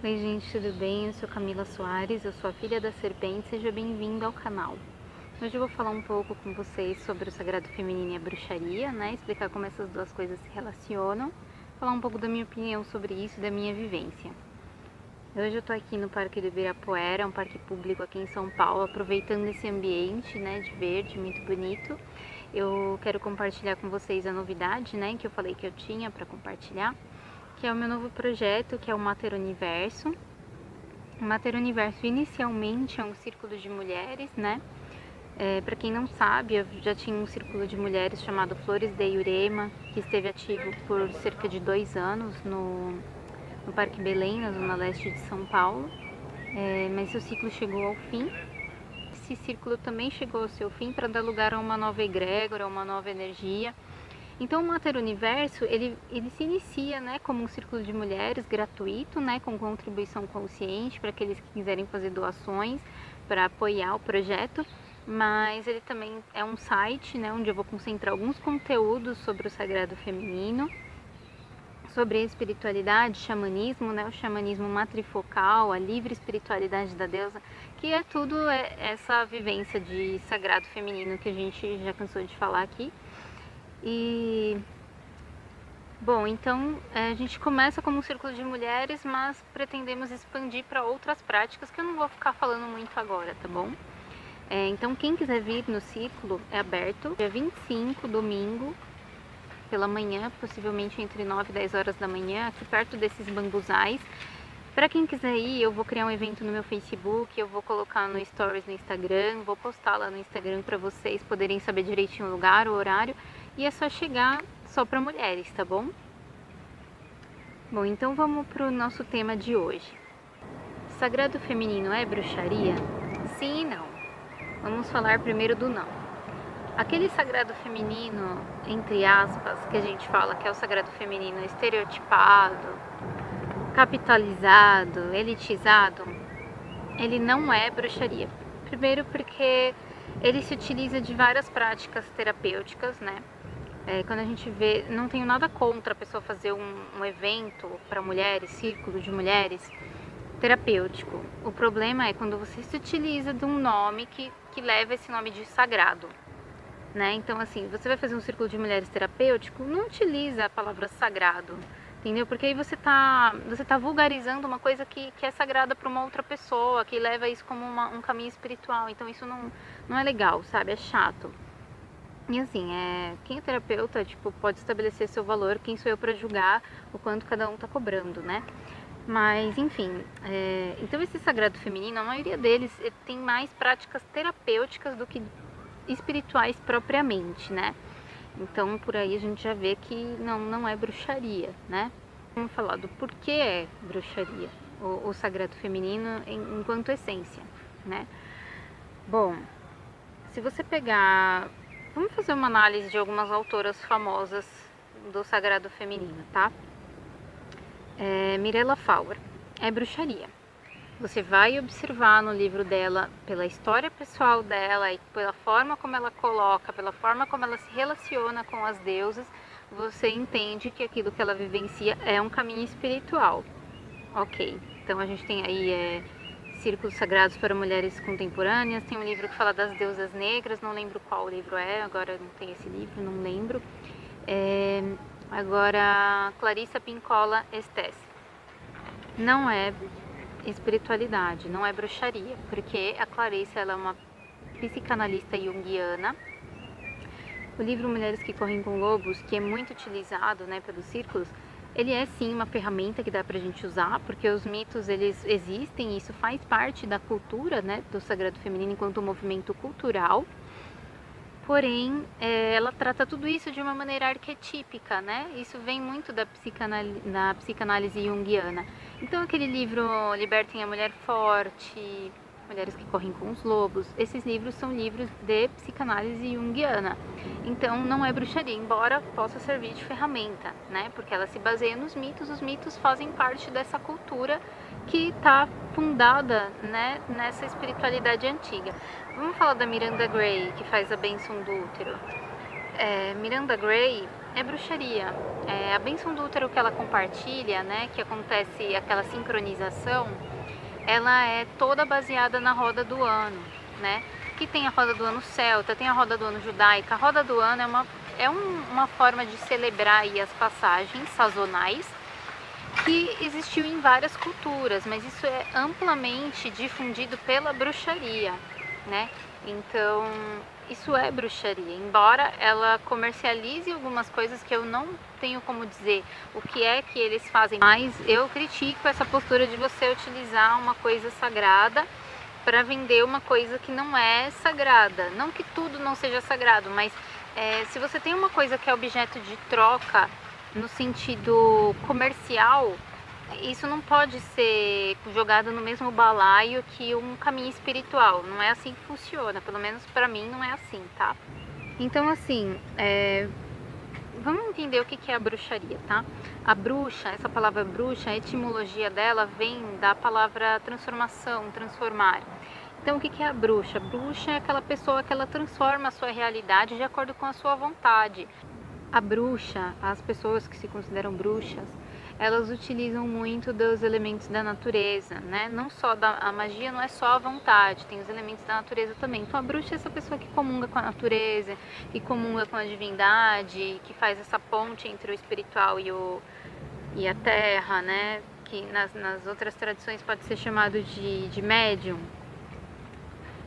Oi gente, tudo bem? Eu sou Camila Soares, eu sou a filha da serpente, seja bem-vindo ao canal. Hoje eu vou falar um pouco com vocês sobre o sagrado feminino e a bruxaria, né? Explicar como essas duas coisas se relacionam, falar um pouco da minha opinião sobre isso e da minha vivência. Hoje eu tô aqui no Parque do Ibirapuera, um parque público aqui em São Paulo, aproveitando esse ambiente, né, de verde, muito bonito. Eu quero compartilhar com vocês a novidade, né, que eu falei que eu tinha para compartilhar, que é o meu novo projeto, que é o Mater Universo. O Mater Universo inicialmente é um círculo de mulheres, né? Para quem não sabe, eu já tinha um círculo de mulheres chamado Flores de Iurema, que esteve ativo por cerca de 2 anos no Parque Belém, na zona leste de São Paulo. Mas o ciclo chegou ao fim. Esse círculo também chegou ao seu fim para dar lugar a uma nova egrégora, a uma nova energia. Então o Mater Universo, ele se inicia, né, como um círculo de mulheres gratuito, né, com contribuição consciente para aqueles que quiserem fazer doações para apoiar o projeto, mas ele também é um site, né, onde eu vou concentrar alguns conteúdos sobre o sagrado feminino, sobre a espiritualidade, xamanismo, né, o xamanismo matrifocal, a livre espiritualidade da deusa, que é tudo essa vivência de sagrado feminino que a gente já cansou de falar aqui. E bom, então a gente começa como um círculo de mulheres, mas pretendemos expandir para outras práticas que eu não vou ficar falando muito agora, tá bom? Então quem quiser vir no círculo é aberto, dia 25, domingo, pela manhã, possivelmente entre 9 e 10 horas da manhã, aqui perto desses bambuzais. Para quem quiser ir, eu vou criar um evento no meu Facebook, eu vou colocar no Stories no Instagram, vou postar lá no Instagram para vocês poderem saber direitinho o lugar, o horário, e é só chegar só para mulheres, tá bom? Bom, então vamos para o nosso tema de hoje. Sagrado feminino é bruxaria? Sim e não. Vamos falar primeiro do não. Aquele sagrado feminino, entre aspas, que a gente fala que é o sagrado feminino estereotipado, capitalizado, elitizado, ele não é bruxaria. Primeiro porque ele se utiliza de várias práticas terapêuticas, né? Quando a gente vê, não tenho nada contra a pessoa fazer um evento para mulheres, círculo de mulheres, terapêutico. O problema é quando você se utiliza de um nome que leva esse nome de sagrado, né? Então, assim, você vai fazer um círculo de mulheres terapêutico, não utiliza a palavra sagrado, entendeu? Porque aí você tá vulgarizando uma coisa que é sagrada para uma outra pessoa, que leva isso como um caminho espiritual. Então isso não é legal, sabe? É chato. E assim, quem é terapeuta, tipo, pode estabelecer seu valor, quem sou eu para julgar o quanto cada um tá cobrando, né? Mas, enfim, então esse sagrado feminino, a maioria deles tem mais práticas terapêuticas do que espirituais propriamente, né? Então por aí a gente já vê que não é bruxaria, né? Vamos falar do porquê é bruxaria, o sagrado feminino enquanto essência, né? Bom, se você pegar... Vamos fazer uma análise de algumas autoras famosas do sagrado feminino, tá? Mirella Fowler, é bruxaria. Você vai observar no livro dela, pela história pessoal dela e pela forma como ela coloca, pela forma como ela se relaciona com as deusas, você entende que aquilo que ela vivencia é um caminho espiritual. Ok, então a gente tem aí Círculos Sagrados para Mulheres Contemporâneas, tem um livro que fala das deusas negras, não lembro qual livro é, agora não tem esse livro, não lembro. Agora, Clarissa Pinkola Estés. Não é espiritualidade, não é bruxaria, porque a Clarissa ela é uma psicanalista junguiana. O livro Mulheres que Correm com Lobos, que é muito utilizado, né, pelos círculos, ele é sim uma ferramenta que dá pra gente usar, porque os mitos eles existem e isso faz parte da cultura, né, do sagrado feminino enquanto movimento cultural. Porém, ela trata tudo isso de uma maneira arquetípica, né? Isso vem muito da psicanálise junguiana. Então, aquele livro Libertem a Mulher Forte, Mulheres que Correm com os Lobos, esses livros são livros de psicanálise junguiana. Então, não é bruxaria, embora possa servir de ferramenta, né? Porque ela se baseia nos mitos, os mitos fazem parte dessa cultura que está fundada, né, nessa espiritualidade antiga. Vamos falar da Miranda Gray, que faz a bênção do útero. Miranda Gray é bruxaria. A bênção do útero que ela compartilha, né, que acontece aquela sincronização, ela é toda baseada na roda do ano, né? Que tem a roda do ano celta, tem a roda do ano judaica. A roda do ano uma forma de celebrar aí as passagens sazonais que existiu em várias culturas, mas isso é amplamente difundido pela bruxaria, né? Então, isso é bruxaria, embora ela comercialize algumas coisas que eu não tenho como dizer o que é que eles fazem, mas eu critico essa postura de você utilizar uma coisa sagrada para vender uma coisa que não é sagrada. Não que tudo não seja sagrado, mas se você tem uma coisa que é objeto de troca no sentido comercial, isso não pode ser jogado no mesmo balaio que um caminho espiritual. Não é assim que funciona, pelo menos para mim não é assim, tá? Então, assim, vamos entender o que é a bruxaria, tá? A bruxa, essa palavra bruxa, a etimologia dela vem da palavra transformação, transformar. Então, o que é a bruxa? Bruxa é aquela pessoa que ela transforma a sua realidade de acordo com a sua vontade. A bruxa, as pessoas que se consideram bruxas, elas utilizam muito dos elementos da natureza, né? Não só a magia não é só a vontade, tem os elementos da natureza também. Então a bruxa é essa pessoa que comunga com a natureza, que comunga com a divindade, que faz essa ponte entre o espiritual e a terra, né? Que nas outras tradições pode ser chamado de médium.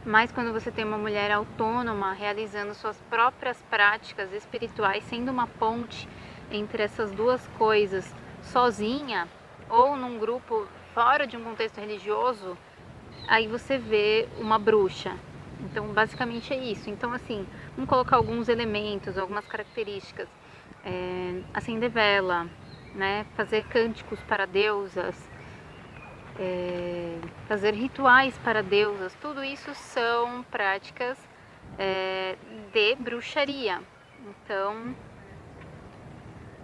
Mas quando você tem uma mulher autônoma, realizando suas próprias práticas espirituais, sendo uma ponte entre essas duas coisas, sozinha ou num grupo fora de um contexto religioso, aí você vê uma bruxa. Então, basicamente é isso. Então, assim, vamos colocar alguns elementos, algumas características. Acender vela, né? Fazer cânticos para deusas, fazer rituais para deusas, tudo isso são práticas de bruxaria. Então,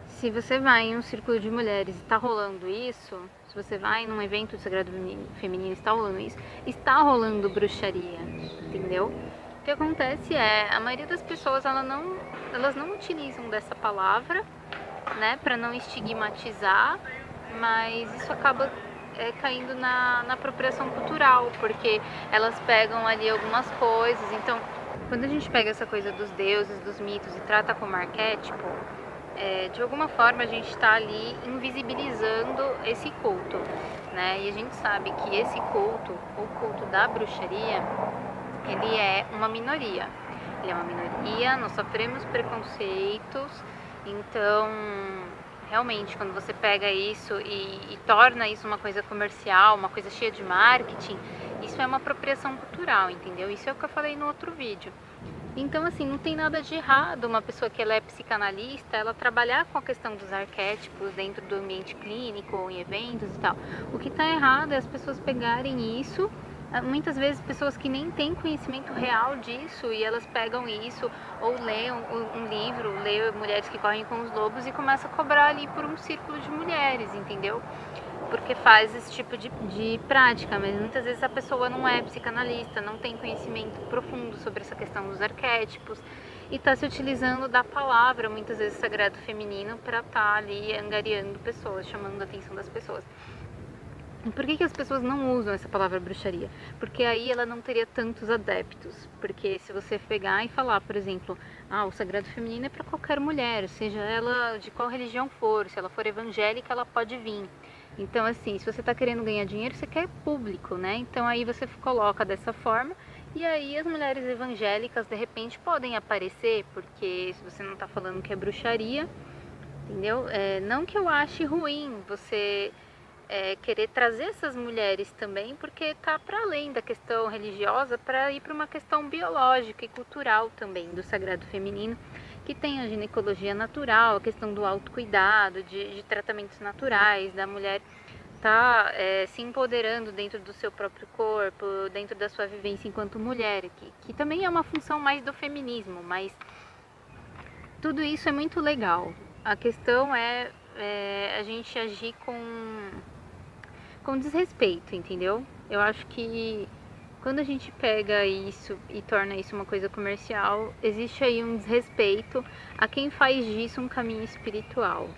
se você vai em um círculo de mulheres e está rolando isso, se você vai num evento de sagrado feminino e está rolando isso, está rolando bruxaria, entendeu? O que acontece a maioria das pessoas elas não utilizam dessa palavra, né, para não estigmatizar, mas isso acaba caindo na apropriação cultural, porque elas pegam ali algumas coisas. Então, quando a gente pega essa coisa dos deuses, dos mitos e trata como arquétipo, de alguma forma a gente está ali invisibilizando esse culto, né? E a gente sabe que esse culto, o culto da bruxaria, ele é uma minoria. Ele é uma minoria, nós sofremos preconceitos, então realmente quando você pega isso e torna isso uma coisa comercial, uma coisa cheia de marketing, isso é uma apropriação cultural, entendeu? Isso é o que eu falei no outro vídeo. Então, assim, não tem nada de errado uma pessoa que ela é psicanalista, ela trabalhar com a questão dos arquétipos dentro do ambiente clínico ou em eventos e tal. O que está errado é as pessoas pegarem isso, muitas vezes pessoas que nem têm conhecimento real disso, e elas pegam isso ou lêem um livro, lêem Mulheres que Correm com os Lobos e começam a cobrar ali por um círculo de mulheres, entendeu? Porque faz esse tipo de prática, mas muitas vezes a pessoa não é psicanalista, não tem conhecimento profundo sobre essa questão dos arquétipos e está se utilizando da palavra, muitas vezes sagrado feminino, para estar ali angariando pessoas, chamando a atenção das pessoas. E por que as pessoas não usam essa palavra bruxaria? Porque aí ela não teria tantos adeptos. Porque se você pegar e falar, por exemplo, o sagrado feminino é para qualquer mulher, seja ela de qual religião for, se ela for evangélica, ela pode vir. Então, assim, se você está querendo ganhar dinheiro, você quer público, né? Então, aí você coloca dessa forma e aí as mulheres evangélicas, de repente, podem aparecer, porque se você não está falando que é bruxaria, entendeu? Não que eu ache ruim você querer trazer essas mulheres também, porque está para além da questão religiosa, para ir para uma questão biológica e cultural também do sagrado feminino, que tem a ginecologia natural, a questão do autocuidado, de tratamentos naturais, da mulher tá se empoderando dentro do seu próprio corpo, dentro da sua vivência enquanto mulher, que também é uma função mais do feminismo, mas tudo isso é muito legal. A questão é a gente agir com desrespeito, entendeu? Eu acho que quando a gente pega isso e torna isso uma coisa comercial, existe aí um desrespeito a quem faz disso um caminho espiritual.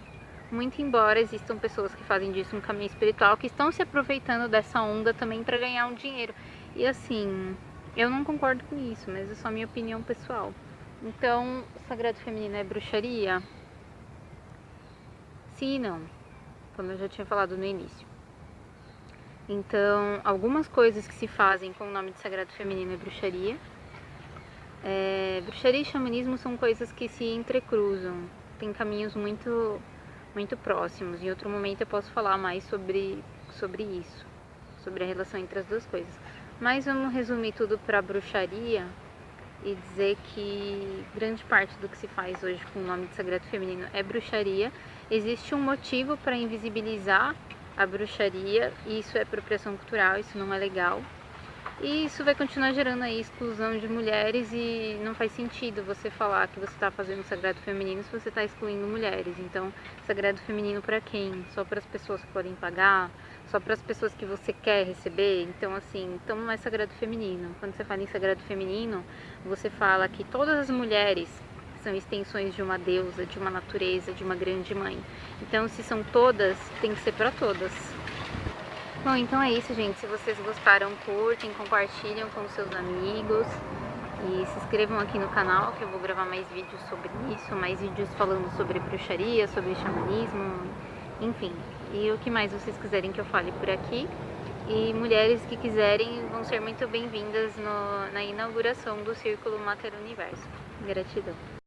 Muito embora existam pessoas que fazem disso um caminho espiritual, que estão se aproveitando dessa onda também para ganhar um dinheiro. E assim, eu não concordo com isso, mas é só minha opinião pessoal. Então, o sagrado feminino é bruxaria? Sim e não, como eu já tinha falado no início. Então, algumas coisas que se fazem com o nome de sagrado feminino é bruxaria. Bruxaria e xamanismo são coisas que se entrecruzam, tem caminhos muito próximos. Em outro momento eu posso falar mais sobre isso, sobre a relação entre as duas coisas. Mas vamos resumir tudo para bruxaria e dizer que grande parte do que se faz hoje com o nome de sagrado feminino é bruxaria. Existe um motivo para invisibilizar a bruxaria, e isso é apropriação cultural, isso não é legal. E isso vai continuar gerando aí exclusão de mulheres, e não faz sentido você falar que você está fazendo sagrado feminino se você está excluindo mulheres. Então, sagrado feminino para quem? Só para as pessoas que podem pagar? Só para as pessoas que você quer receber? Então, assim, então não é sagrado feminino. Quando você fala em sagrado feminino, você fala que todas as mulheres são extensões de uma deusa, de uma natureza, de uma grande mãe. Então, se são todas, tem que ser para todas. Bom, então é isso, gente. Se vocês gostaram, curtem, compartilham com seus amigos e se inscrevam aqui no canal, que eu vou gravar mais vídeos sobre isso, mais vídeos falando sobre bruxaria, sobre xamanismo, enfim. E o que mais vocês quiserem que eu fale por aqui. E mulheres que quiserem vão ser muito bem-vindas na inauguração do Círculo Mater Universo. Gratidão.